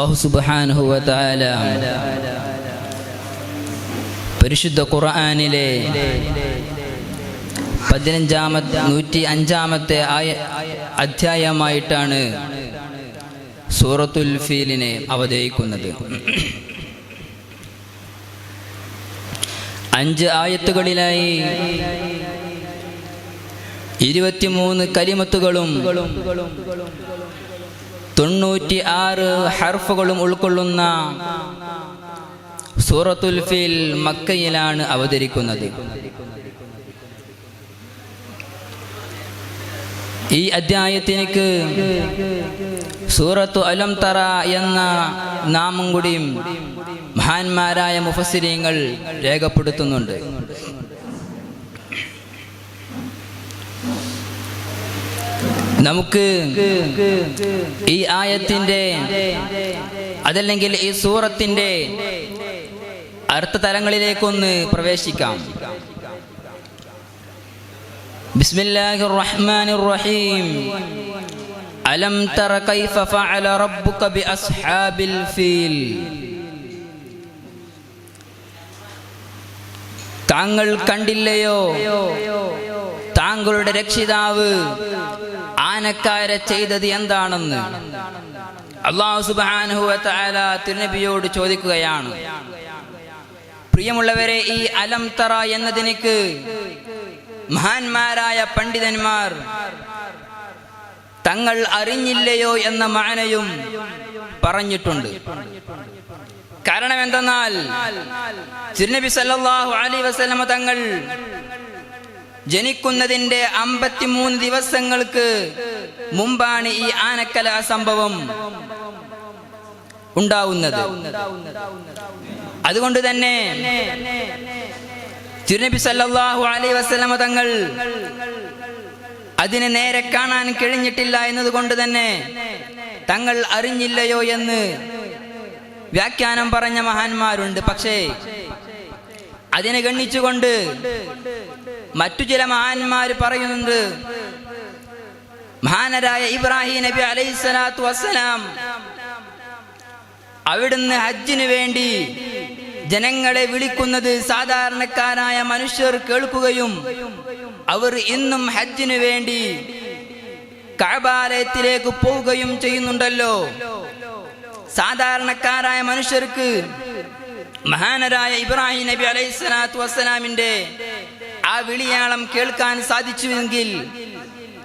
അല്ലാഹു സുബ്ഹാനഹു വ തആല പരിശുദ്ധ ഖുർആനിലെ 105ാമത്തെ അധ്യായമായിട്ടാണ് സൂറത്തുൽ ഫീലിനെ അവതരിക്കുന്നത്. 5 ആയത്തുകളിലായി 23 കലിമത്തുകളും 96 ഹർഫുകളും ഉൾക്കൊള്ളുന്ന സൂറത്തുൽ ഫീൽ മക്കയിലാണ് അവതരിക്കുന്നത്. ഈ അധ്യായത്തിനു സൂറത്തു അലം തറ എന്ന നാമം കൂടിയും മഹാന്മാരായ മുഫസ്സിരീങ്ങൾ രേഖപ്പെടുത്തുന്നുണ്ട്. നമുക്ക് ഈ ആയത്തിന്റെ അതല്ലെങ്കിൽ ഈ സൂറത്തിന്റെ അർത്ഥതലങ്ങളിലേക്കൊന്ന് പ്രവേശിക്കാം. ബിസ്മില്ലാഹിർ റഹ്മാനിർ റഹീം. അലം തറ കൈഫ ഫഅല റബ്ബുക ബി അസ്ഹാബിൽ ഫീൽ. താങ്കൾ കണ്ടില്ലയോ താങ്കളുടെ രക്ഷിതാവ് ആനക്കാരെ ചെയ്തത് എന്താണെന്ന് അല്ലാഹു സുബ്ഹാനഹു വ തആല തിരുനബിയോട് ചോദിക്കുകയാണ്. പ്രിയമുള്ളവരെ, ഈ അലം തറ എന്നതിനേക്ക് മഹാന്മാരായ പണ്ഡിതന്മാർ തങ്ങൾ അറിഞ്ഞില്ലയോ എന്ന മാനയും പറഞ്ഞിട്ടുണ്ട്. കാരണം എന്തെന്നാൽ തിരുനബി സല്ലല്ലാഹു അലൈഹി വസല്ലമ തങ്ങൾ ജനിക്കുന്നതിന്റെ 53 ദിവസങ്ങൾക്ക് മുമ്പാണ് ഈ ആനക്കല സംഭവം ഉണ്ടാവുന്നത്. അതുകൊണ്ട് തന്നെ തിരുനബി സല്ലല്ലാഹു അലൈഹി വസല്ലമ തങ്ങൾ അതിനെ നേരെ കാണാൻ കഴിഞ്ഞിട്ടില്ല എന്നതുകൊണ്ട് തന്നെ തങ്ങൾ അറിഞ്ഞില്ലയോ എന്ന് വ്യാഖ്യാനം പറഞ്ഞ മഹാന്മാരുണ്ട്. പക്ഷേ അതിനെ ഗണ്ണിച്ചുകൊണ്ട് മറ്റു ചില മഹാന്മാർ പറയുന്നുണ്ട്, മഹാനരായ ഇബ്രാഹിം നബി അലൈഹിസ്സലാത്തു വസ്സലാം അവിടുന്ന് ഹജ്ജിന് വേണ്ടി ജനങ്ങളെ വിളിക്കുന്നത് സാധാരണക്കാരായ മനുഷ്യർ കേൾക്കുകയും അവർ ഇന്നും ഹജ്ജിന് വേണ്ടി കഅബാലയത്തിലേക്ക് പോവുകയും ചെയ്യുന്നുണ്ടല്ലോ. സാധാരണക്കാരായ മനുഷ്യർക്ക് മഹാനരായ ഇബ്രാഹിം നബി അലൈഹിസ്സലാത്തു വസ്സലാമിന്റെ ആ വിളിയാളം കേൾക്കാൻ സാധിച്ചുവെങ്കിൽ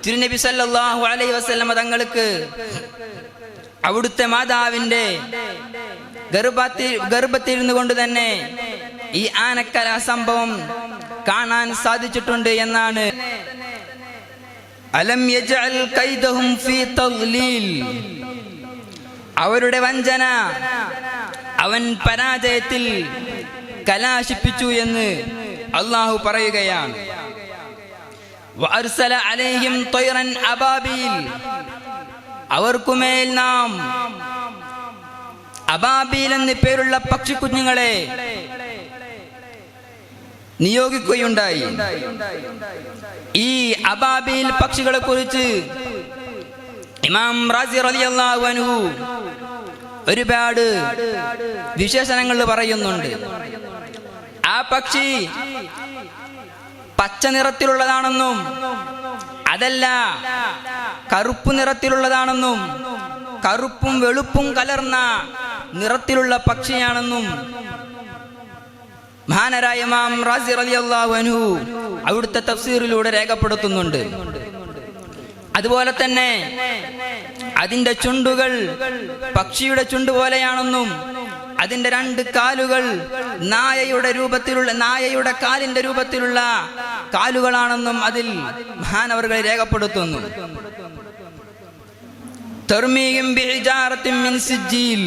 തിരുനബി സല്ലല്ലാഹു അലൈഹി വസല്ലമ തങ്ങൾക്ക് അവിടുത്തെ മാതാവിന്റെ ഗർഭത്തിലിരുന്നു കൊണ്ട് തന്നെ ഈ ആനക്കല സംഭവം കാണാൻ സാധിച്ചിട്ടുണ്ട് എന്നാണ്. അലം യജ്അൽ കൈദഹും ഫീ തദ്ലീൽ. അവരുടെ വഞ്ചന അവൻ പരാജയത്തിൽ കലാശിപ്പിച്ചു എന്ന് അല്ലാഹു പറയുകയാണ്. വഅർസല അലൈഹിം ത്വയ്റൻ അബാബീൽ. അവർക്കുമേൽ നാം അബാബീൽ എന്ന് പേരുള്ള പക്ഷിക്കുഞ്ഞുങ്ങളെ നിയോഗിക്കുകയുണ്ടായി. ഈ അബാബീൽ പക്ഷികളെ കുറിച്ച് ഇമാം റാസി റളിയല്ലാഹു അൻഹു ഒരുപാട് വിശേഷണങ്ങൾ പറയുന്നുണ്ട്. ആ പക്ഷി പച്ച നിറത്തിലുള്ളതാണെന്നും അതല്ല കറുപ്പ് നിറത്തിലുള്ളതാണെന്നും കറുപ്പും വെളുപ്പും കലർന്ന നിറത്തിലുള്ള പക്ഷിയാണെന്നും മഹാനരായ ഇമാം റാസി റളിയല്ലാഹു അൻഹു അവിടുത്തെ തഫ്സീറിലൂടെ രേഖപ്പെടുത്തുന്നുണ്ട്. അതുപോലെ തന്നെ അതിന്റെ ചുണ്ടുകൾ പക്ഷിയുടെ ചുണ്ട് പോലെയാണെന്നും അതിന്റെ 2 കാലുകൾ നായയുടെ കാലിന്റെ രൂപത്തിലുള്ള കാലുകളാണെന്നും അതിൽ മഹാനവറുകൾ രേഖപ്പെടുത്തുന്നു. തർമീഹിം ബിഹിജാറത്തിൻ മിൻ സിജ്ജീൽ.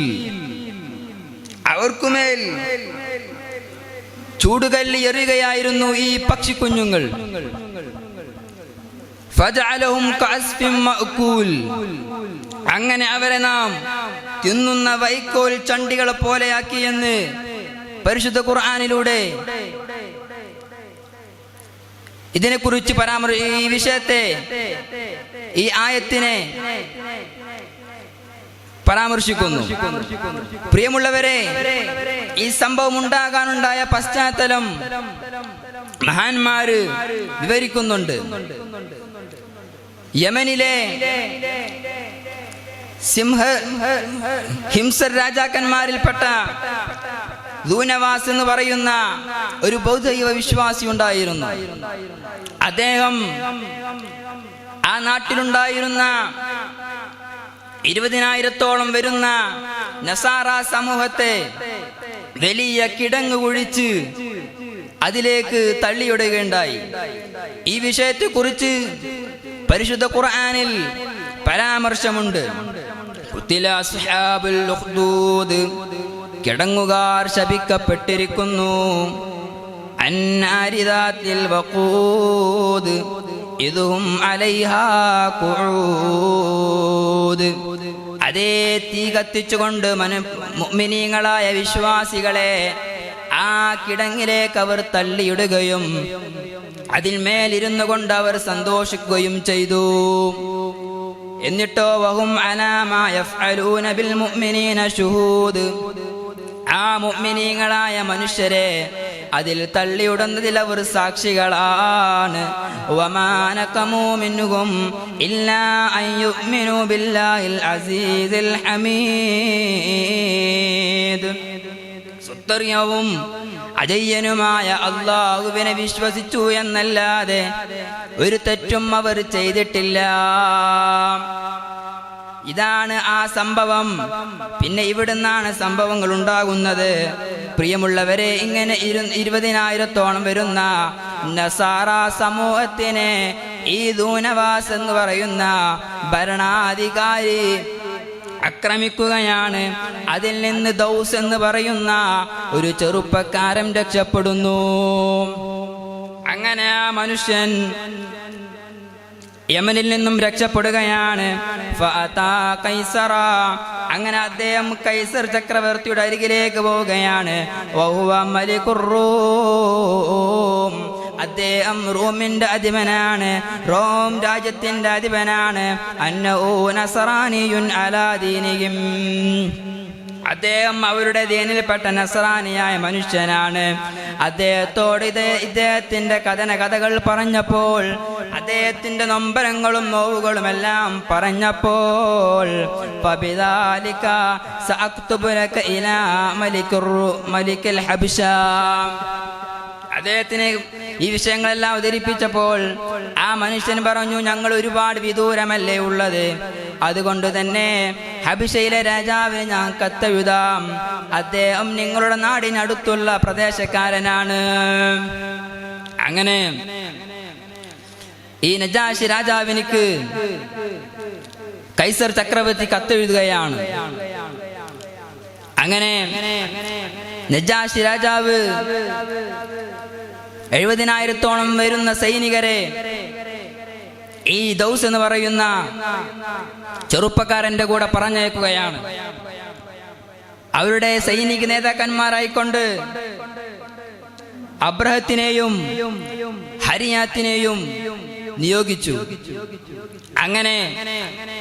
അവർക്കുമേൽ ചൂടുകല്ല് എറിയുകയായിരുന്നു ഈ പക്ഷിക്കുഞ്ഞുങ്ങൾ. ഫജഅലഹും കഅസ്ഫിൻ മഅകൂൽ. അങ്ങനെ അവരെ നാം തിന്നുന്ന വൈക്കോൽ ചണ്ടികളെ പോലെയാക്കി എന്ന് പരിശുദ്ധ ഖുർആനിലൂടെ ഇതിനെക്കുറിച്ച് ഈ വിഷയത്തെ ഈ ആയത്തിനെ പരാമർശിക്കുന്നു. പ്രിയമുള്ളവരെ, ഈ സംഭവം ഉണ്ടാകാനുണ്ടായ പശ്ചാത്തലം മഹാന്മാര് വിവരിക്കുന്നുണ്ട്. യമനിലെ ഹിംസർ രാജാക്കന്മാരിൽപ്പെട്ട ദൂനവാസ് എന്ന് പറയുന്ന ഒരു ബൗദ്ധൈവ വിശ്വാസി ഉണ്ടായിരുന്നു. അദ്ദേഹം ആ നാട്ടിലുണ്ടായിരുന്ന 20,000-ഓളം വരുന്ന നസാറ സമൂഹത്തെ വലിയ കിടങ്ങ് കുഴിച്ച് അതിലേക്ക് തള്ളിയിടുകയുണ്ടായി. ഈ വിഷയത്തെക്കുറിച്ച് പരിശുദ്ധ ഖുർആനിൽ പരാമർശമുണ്ട്. കിടങ്ങുകാർ ശപിക്കപ്പെട്ടിരിക്കുന്നു. അന്നാരിദാത്തിൽ വഖൂദ് ഇദ്ഹും അലൈഹാ ഖുഊദ്. അതേ തീ കത്തിച്ചുകൊണ്ട് മുഅ്മിനീങ്ങളായ വിശ്വാസികളെ ആ കിടങ്ങിലേക്ക് അവർ തള്ളിയിടുകയും അതിന്മേലിരുന്നു കൊണ്ട് അവർ സന്തോഷിക്കുകയും ചെയ്തു. എന്നിട്ടോ വഹും അലാ മാ യഫ്അലൂന ബിൽ മുഅ്മിനീന ശുഹൂദ്. ആ മുഅ്മിനീങ്ങളായ മനുഷ്യരെ അതിൽ തള്ളിയിടുന്നതിൽ അവർ സാക്ഷികളാണ്. വമാ നഖമൂ മിൻഹും ഇല്ലാ അൻ യുഅ്മിനൂ ബില്ലാഹിൽ അസീസിൽ ഹമീദ്. സുത്തറിയവും അജയ്യനുമായ അല്ലാഹുവിനെ വിശ്വസിച്ചു എന്നല്ലാതെ ഒരു തെറ്റും അവർ ചെയ്തിട്ടില്ല. ഇതാണ് ആ സംഭവം. പിന്നെ ഇവിടുന്നാണ് സംഭവങ്ങൾ ഉണ്ടാകുന്നത്. പ്രിയമുള്ളവരെ, ഇങ്ങനെ 20,000-ഓളം വരുന്ന നസാറ സമൂഹത്തിനെ ഈ ദൂനവാസ് എന്ന് പറയുന്ന ഭരണാധികാരി ആക്രമിക്കുകയാണ്. അതിൽ നിന്ന് ദൗസ് എന്ന് പറയുന്ന ഒരു ചെറുപ്പക്കാരൻ രക്ഷപ്പെടുന്നു. അങ്ങനെ ആ മനുഷ്യൻ യമനിൽ നിന്നും രക്ഷപ്പെടുകയാണ്. കൈസറ. അങ്ങനെ അദ്ദേഹം കൈസർ ചക്രവർത്തിയുടെ അരികിലേക്ക് പോവുകയാണ്. വഹുവ മലികുർ റൂം. അദ്ദേഹം റോമിന്റെ അധിപനാണ്, റോം രാജ്യത്തിന്റെ അധിപനാണ്. അന്നഹു നസറാനിയുൻ അലാ ദീനിഹിം. അദ്ദേഹം അവരുടെ ദീനിൽപ്പെട്ട നസറാനിയായ മനുഷ്യനാണ്. അദ്ദേഹത്തോട് ഇദ്ദേഹത്തിന്റെ കഥകൾ പറഞ്ഞപ്പോൾ, അദ്ദേഹത്തിന്റെ നൊമ്പരങ്ങളും നോവുകളും എല്ലാം പറഞ്ഞപ്പോൾ, ഫബിദാലിക സഅക്തുബു ലക ഇലാ മലിക്കിൽ ഹബശ. അദ്ദേഹത്തിന് ഈ വിഷയങ്ങളെല്ലാം അവതരിപ്പിച്ചപ്പോൾ ആ മനുഷ്യൻ പറഞ്ഞു, ഞങ്ങൾ ഒരുപാട് വിദൂരമല്ലേ ഉള്ളത്, അതുകൊണ്ട് തന്നെ ഹബശയിലെ രാജാവിന് ഞാൻ കത്തെഴുതാം. അദ്ദേഹം നിങ്ങളുടെ നാടിനടുത്തുള്ള പ്രദേശക്കാരനാണ്. അങ്ങനെ ഈ നജാശി രാജാവിനിക്ക് കൈസർ ചക്രവർത്തി കത്തെഴുതുകയാണ്. അങ്ങനെ നജാശി രാജാവ് 70,000-ഓളം വരുന്ന സൈനികരെ ഈ ദൗസ് എന്ന് പറയുന്ന ചെറുപ്പക്കാരന്റെ കൂടെ പറഞ്ഞയക്കുകയാണ്. അവരുടെ സൈനിക നേതാക്കന്മാരായിക്കൊണ്ട് അബ്രഹത്തിനെയും ഹരിയാത്തിനെയും നിയോഗിച്ചു. അങ്ങനെ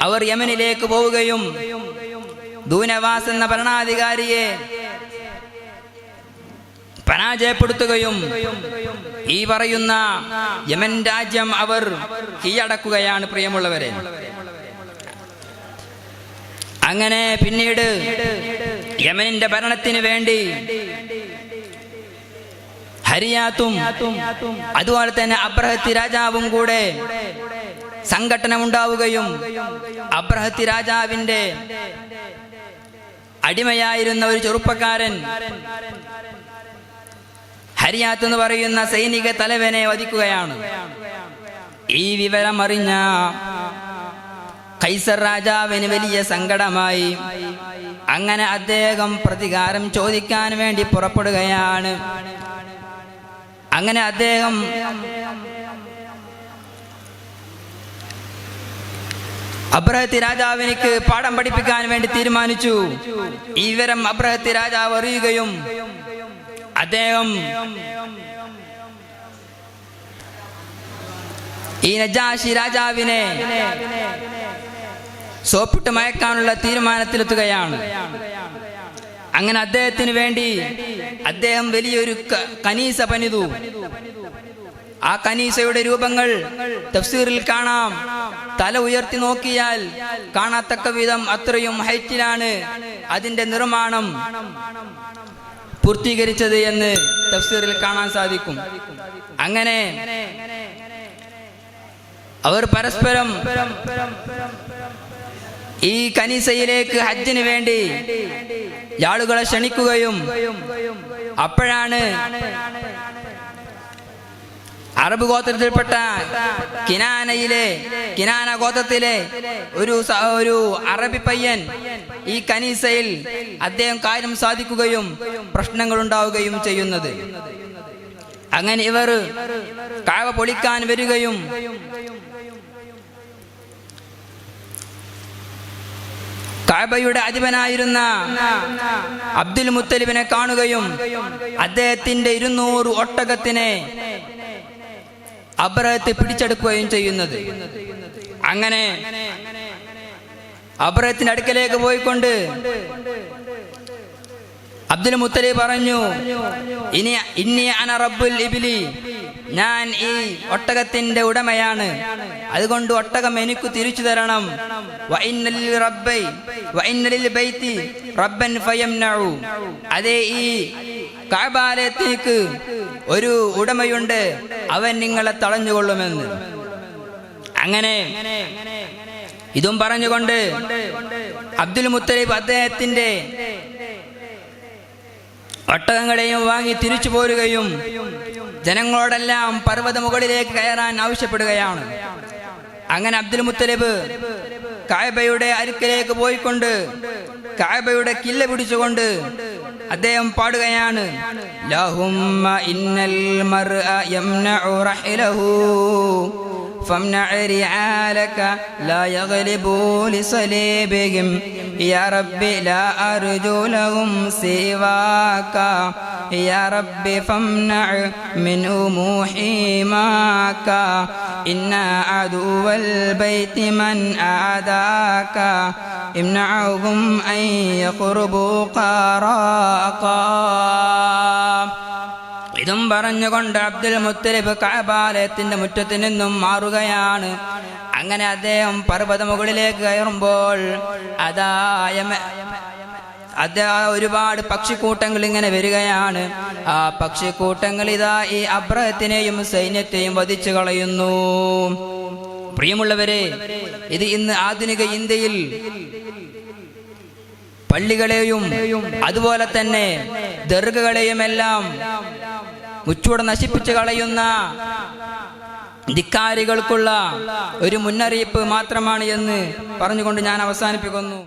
അവർ യമനിലേക്ക് പോവുകയും ദൂനവാസ് എന്ന ഭരണാധികാരിയെ പരാജയപ്പെടുത്തുകയും ഈ പറയുന്ന യമൻ രാജ്യം അവർ കീഴടക്കുകയാണ്. പ്രിയമുള്ളവരെ, അങ്ങനെ പിന്നീട് യമനിന്റെ ഭരണത്തിന് വേണ്ടി ഹരിയാത്തും അതുപോലെ തന്നെ അബ്രഹത്തി രാജാവും കൂടെ സംഘടനമുണ്ടാവുകയും അബ്രഹത്തി രാജാവിന്റെ അടിമയായിരുന്ന ഒരു ചെറുപ്പക്കാരൻ ഹരിയാത്ത് എന്ന് പറയുന്ന സൈനിക തലവനെ വധിക്കുകയാണ്. ഈ വിവരം അറിഞ്ഞ കൈസർ രാജാവിന് വലിയ സങ്കടമായി. അങ്ങനെ അദ്ദേഹം പ്രതികാരം ചോദിക്കാൻ വേണ്ടി പുറപ്പെടുകയാണ്. അങ്ങനെ അദ്ദേഹം അബ്രഹത്തി രാജാവിനിക്ക് പാഠം പഠിപ്പിക്കാൻ വേണ്ടി തീരുമാനിച്ചു. ഈ വിവരം അബ്രഹത്തി രാജാവ് അറിയുകയും അദ്ദേഹം ഈ നജാശി രാജാവിനെ സോപ്പിട്ട് മയക്കാനുള്ള തീരുമാനത്തിലെത്തുകയാണ്. അങ്ങനെ അദ്ദേഹത്തിന് വേണ്ടി അദ്ദേഹം വലിയൊരു കനീസ പണിതു. ആ കനീസയുടെ രൂപങ്ങൾ തഫ്സീറിൽ കാണാം. തല ഉയർത്തി നോക്കിയാൽ കാണാത്തക്ക വിധം അത്രയും ഹൈറ്റിലാണ് അതിന്റെ നിർമ്മാണം പൂർത്തീകരിച്ചത് എന്ന് തഫ്സീറിൽ കാണാൻ സാധിക്കും. അങ്ങനെ അവർ പരസ്പരം ഈ കനീസയിലേക്ക് ഹജ്ജിന് വേണ്ടി ആളുകളെ ക്ഷണിക്കുകയും അപ്പോഴാണ് അറബ് ഗോത്രത്തിൽപ്പെട്ട കിനാന ഗോത്രത്തിലെ ഒരു അറബി പയ്യൻ ഈ കനീസയിൽ അദ്ദേഹം കാര്യം സാധിക്കുകയും പ്രശ്നങ്ങൾ ഉണ്ടാവുകയും ചെയ്യുന്നത്. അങ്ങനെ ഇവർ കഅബ പൊളിക്കാൻ വരികയും കഅബയുടെ അധിപനായിരുന്ന അബ്ദുൽ മുത്തലിബിനെ കാണുകയും അദ്ദേഹത്തിന്റെ 200 ഒട്ടകത്തിനെ അബ്രഹത്ത് പിടിച്ചെടുക്കുകയും ചെയ്യുന്നത്. അങ്ങനെ അബ്രഹത്തിന്റെ അടുക്കലേക്ക് പോയിക്കൊണ്ട് അബ്ദുൽ മുത്തലിബ് പറഞ്ഞു, ഇന്നി അന റബ്ബുൽ ഇബ്ലി, ഞാൻ ഈ ഒട്ടകത്തിന്റെ ഉടമയാണ്, അതുകൊണ്ട് ഒട്ടകം എനിക്ക് തിരിച്ചു തരണം. അതേ, ഈ കഅബാലയത്തിലേക്ക് ഒരു ഉടമയുണ്ട്, അവൻ നിങ്ങളെ തടഞ്ഞുകൊള്ളുമെന്ന്. അങ്ങനെ ഇതും പറഞ്ഞുകൊണ്ട് അബ്ദുൽ മുത്തലിബ് അദ്ദേഹത്തിന്റെ ഒട്ടകങ്ങളെയും വാങ്ങി തിരിച്ചു പോരുകയും ജനങ്ങളോടെല്ലാം പർവ്വത മുകളിലേക്ക് കയറാൻ ആവശ്യപ്പെടുകയാണ്. അങ്ങനെ അബ്ദുൽ മുത്തലിബ് കഅബയുടെ അരികിലേക്ക് പോയിക്കൊണ്ട് കഅബയുടെ കില്ല പിടിച്ചുകൊണ്ട് അദ്ദേഹം പാടുകയാണ്, ലഹുമ്മ ഇന്നൽ മർഅ യംനഉ റഹ്ലഹു فامنع رعالك لا يغلبوا لصليبهم يا رب لا أرجو لهم سواك يا رب فامنع منهم حماك إن عدو البيت من أعداك امنعهم أن يقربوا قراقا. ഇതും പറഞ്ഞുകൊണ്ട് അബ്ദുൽ മുത്തലിബ് കഅബാലയത്തിന്റെ മുറ്റത്ത് നിന്നും മാറുകയാണ്. അങ്ങനെ അദ്ദേഹം പർവ്വത മുകളിലേക്ക് കയറുമ്പോൾ ഒരുപാട് പക്ഷിക്കൂട്ടങ്ങൾ ഇങ്ങനെ വരികയാണ്. ആ പക്ഷിക്കൂട്ടങ്ങൾ ഇതാ ഈ അബ്രഹത്തിനെയും സൈന്യത്തെയും വധിച്ചു കളയുന്നു. പ്രിയമുള്ളവരെ, ഇത് ഇന്ന് ആധുനിക ഇന്ത്യയിൽ പള്ളികളെയും അതുപോലെ തന്നെ ദർഗകളെയും എല്ലാം മുച്ചൂടെ നശിപ്പിച്ചു കളയുന്ന ധിക്കാരികൾക്കുള്ള ഒരു മുന്നറിയിപ്പ് മാത്രമാണ് എന്ന് പറഞ്ഞുകൊണ്ട് ഞാൻ അവസാനിപ്പിക്കുന്നു.